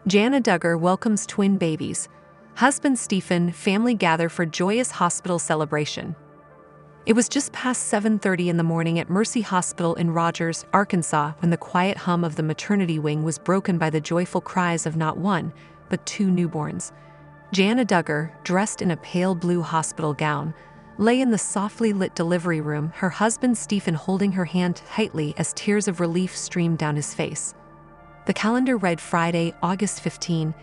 Jana Duggar welcomes twin babies. Husband Stephen, family gather for joyous hospital celebration. It was just past 7:30 in the morning at Mercy Hospital in Rogers, Arkansas, when the quiet hum of the maternity wing was broken by the joyful cries of not one, but two newborns. Jana Duggar, dressed in a pale blue hospital gown, lay in the softly lit delivery room, her husband Stephen holding her hand tightly as tears of relief streamed down his face. The calendar read Friday, August 15,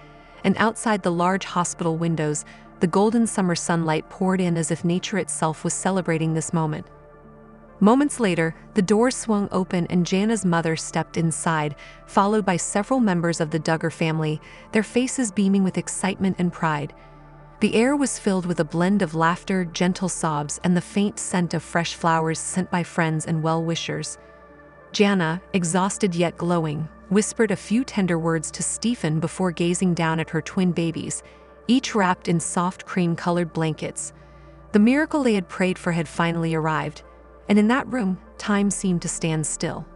and outside the large hospital windows, the golden summer sunlight poured in as if nature itself was celebrating this moment. Moments later, the door swung open and Jana's mother stepped inside, followed by several members of the Duggar family, their faces beaming with excitement and pride. The air was filled with a blend of laughter, gentle sobs, and the faint scent of fresh flowers sent by friends and well-wishers. Jana, exhausted yet glowing, whispered a few tender words to Stephen before gazing down at her twin babies, each wrapped in soft cream-colored blankets. The miracle they had prayed for had finally arrived, and in that room, time seemed to stand still.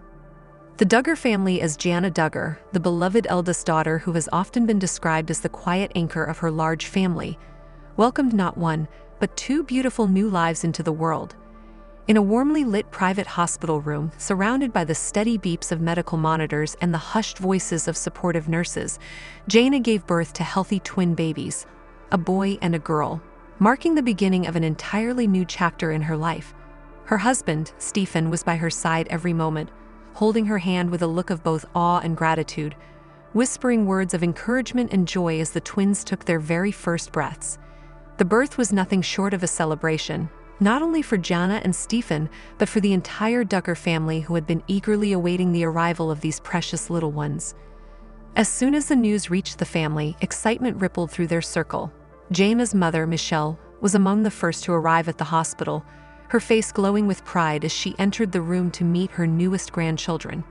The Duggar family, as Jana Duggar, the beloved eldest daughter who has often been described as the quiet anchor of her large family, welcomed not one, but two beautiful new lives into the world. In a warmly lit private hospital room, surrounded by the steady beeps of medical monitors and the hushed voices of supportive nurses, Jana gave birth to healthy twin babies, a boy and a girl, marking the beginning of an entirely new chapter in her life. Her husband, Stephen, was by her side every moment, holding her hand with a look of both awe and gratitude, whispering words of encouragement and joy as the twins took their very first breaths. The birth was nothing short of a celebration, not only for Jana and Stephen, but for the entire Duggar family who had been eagerly awaiting the arrival of these precious little ones. As soon as the news reached the family, excitement rippled through their circle. Jana's mother, Michelle, was among the first to arrive at the hospital, her face glowing with pride as she entered the room to meet her newest grandchildren.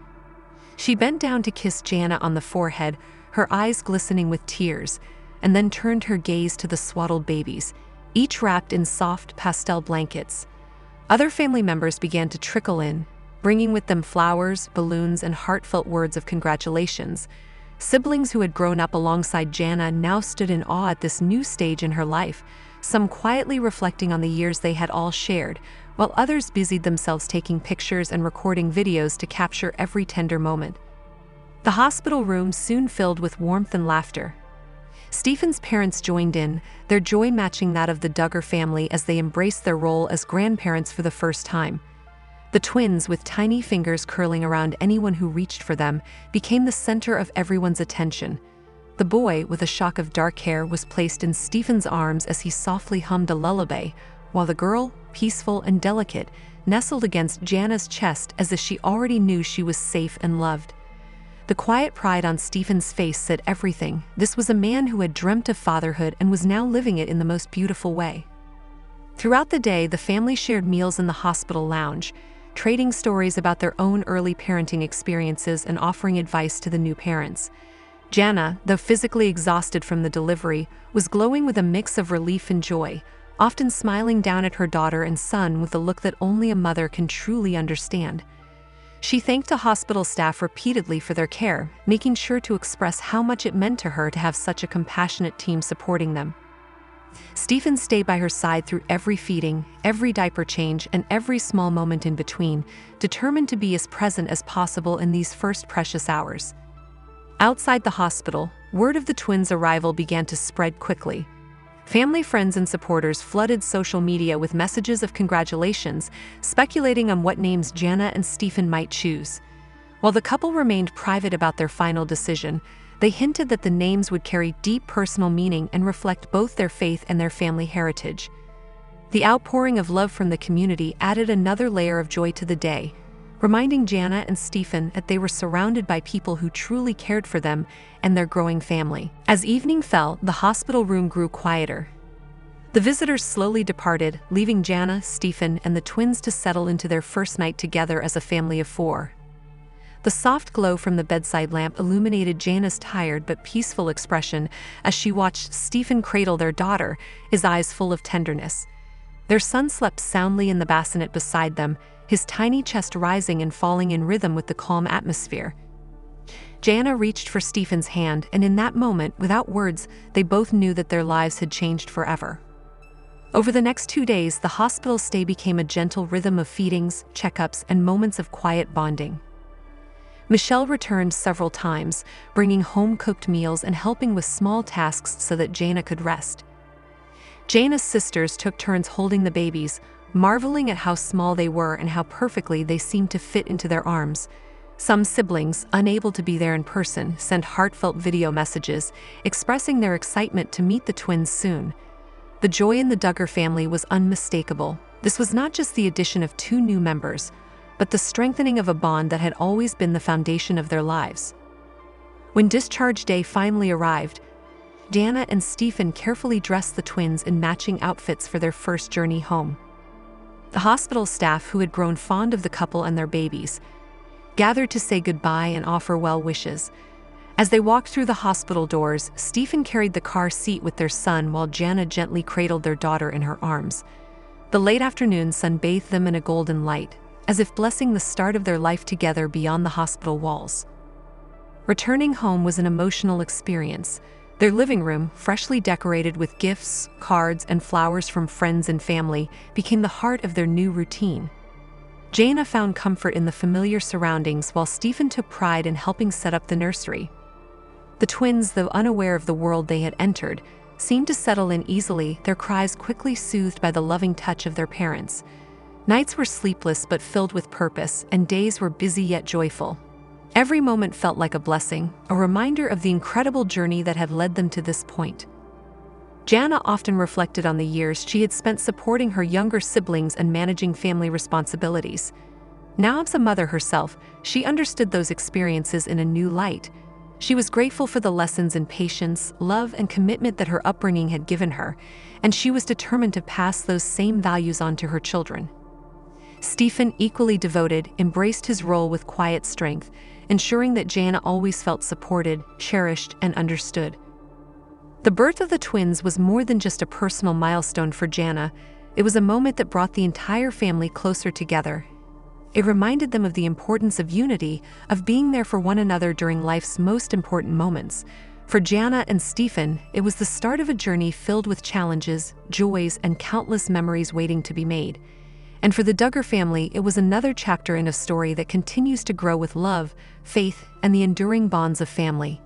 She bent down to kiss Jana on the forehead, her eyes glistening with tears, and then turned her gaze to the swaddled babies, each wrapped in soft pastel blankets. Other family members began to trickle in, bringing with them flowers, balloons, and heartfelt words of congratulations. Siblings who had grown up alongside Jana now stood in awe at this new stage in her life, some quietly reflecting on the years they had all shared, while others busied themselves taking pictures and recording videos to capture every tender moment. The hospital room soon filled with warmth and laughter. Stephen's parents joined in, their joy matching that of the Duggar family as they embraced their role as grandparents for the first time. The twins, with tiny fingers curling around anyone who reached for them, became the center of everyone's attention. The boy, with a shock of dark hair, was placed in Stephen's arms as he softly hummed a lullaby, while the girl, peaceful and delicate, nestled against Jana's chest as if she already knew she was safe and loved. The quiet pride on Stephen's face said everything. This was a man who had dreamt of fatherhood and was now living it in the most beautiful way. Throughout the day, the family shared meals in the hospital lounge, trading stories about their own early parenting experiences and offering advice to the new parents. Jana, though physically exhausted from the delivery, was glowing with a mix of relief and joy, often smiling down at her daughter and son with a look that only a mother can truly understand. She thanked the hospital staff repeatedly for their care, making sure to express how much it meant to her to have such a compassionate team supporting them. Stephen stayed by her side through every feeding, every diaper change, and every small moment in between, determined to be as present as possible in these first precious hours. Outside the hospital, word of the twins' arrival began to spread quickly. Family, friends, and supporters flooded social media with messages of congratulations, speculating on what names Jana and Stephen might choose. While the couple remained private about their final decision, they hinted that the names would carry deep personal meaning and reflect both their faith and their family heritage. The outpouring of love from the community added another layer of joy to the day, reminding Jana and Stephen that they were surrounded by people who truly cared for them and their growing family. As evening fell, the hospital room grew quieter. The visitors slowly departed, leaving Jana, Stephen, and the twins to settle into their first night together as a family of four. The soft glow from the bedside lamp illuminated Jana's tired but peaceful expression as she watched Stephen cradle their daughter, his eyes full of tenderness. Their son slept soundly in the bassinet beside them, his tiny chest rising and falling in rhythm with the calm atmosphere. Jana reached for Stephen's hand, and in that moment, without words, they both knew that their lives had changed forever. Over the next 2 days, the hospital stay became a gentle rhythm of feedings, checkups, and moments of quiet bonding. Michelle returned several times, bringing home-cooked meals and helping with small tasks so that Jana could rest. Jana's sisters took turns holding the babies, marveling at how small they were and how perfectly they seemed to fit into their arms. Some siblings, unable to be there in person, sent heartfelt video messages, expressing their excitement to meet the twins soon. The joy in the Duggar family was unmistakable. This was not just the addition of 2 new members, but the strengthening of a bond that had always been the foundation of their lives. When discharge day finally arrived, Jana and Stephen carefully dressed the twins in matching outfits for their first journey home. The hospital staff, who had grown fond of the couple and their babies, gathered to say goodbye and offer well wishes. As they walked through the hospital doors, Stephen carried the car seat with their son while Jana gently cradled their daughter in her arms. The late afternoon sun bathed them in a golden light, as if blessing the start of their life together beyond the hospital walls. Returning home was an emotional experience. Their living room, freshly decorated with gifts, cards, and flowers from friends and family, became the heart of their new routine. Jana found comfort in the familiar surroundings while Stephen took pride in helping set up the nursery. The twins, though unaware of the world they had entered, seemed to settle in easily, their cries quickly soothed by the loving touch of their parents. Nights were sleepless but filled with purpose, and days were busy yet joyful. Every moment felt like a blessing, a reminder of the incredible journey that had led them to this point. Jana often reflected on the years she had spent supporting her younger siblings and managing family responsibilities. Now as a mother herself, she understood those experiences in a new light. She was grateful for the lessons in patience, love, and commitment that her upbringing had given her, and she was determined to pass those same values on to her children. Stephen, equally devoted, embraced his role with quiet strength, ensuring that Jana always felt supported, cherished, and understood. The birth of the twins was more than just a personal milestone for Jana. It was a moment that brought the entire family closer together. It reminded them of the importance of unity, of being there for one another during life's most important moments. For Jana and Stephen, it was the start of a journey filled with challenges, joys, and countless memories waiting to be made. And for the Duggar family, it was another chapter in a story that continues to grow with love, faith, and the enduring bonds of family.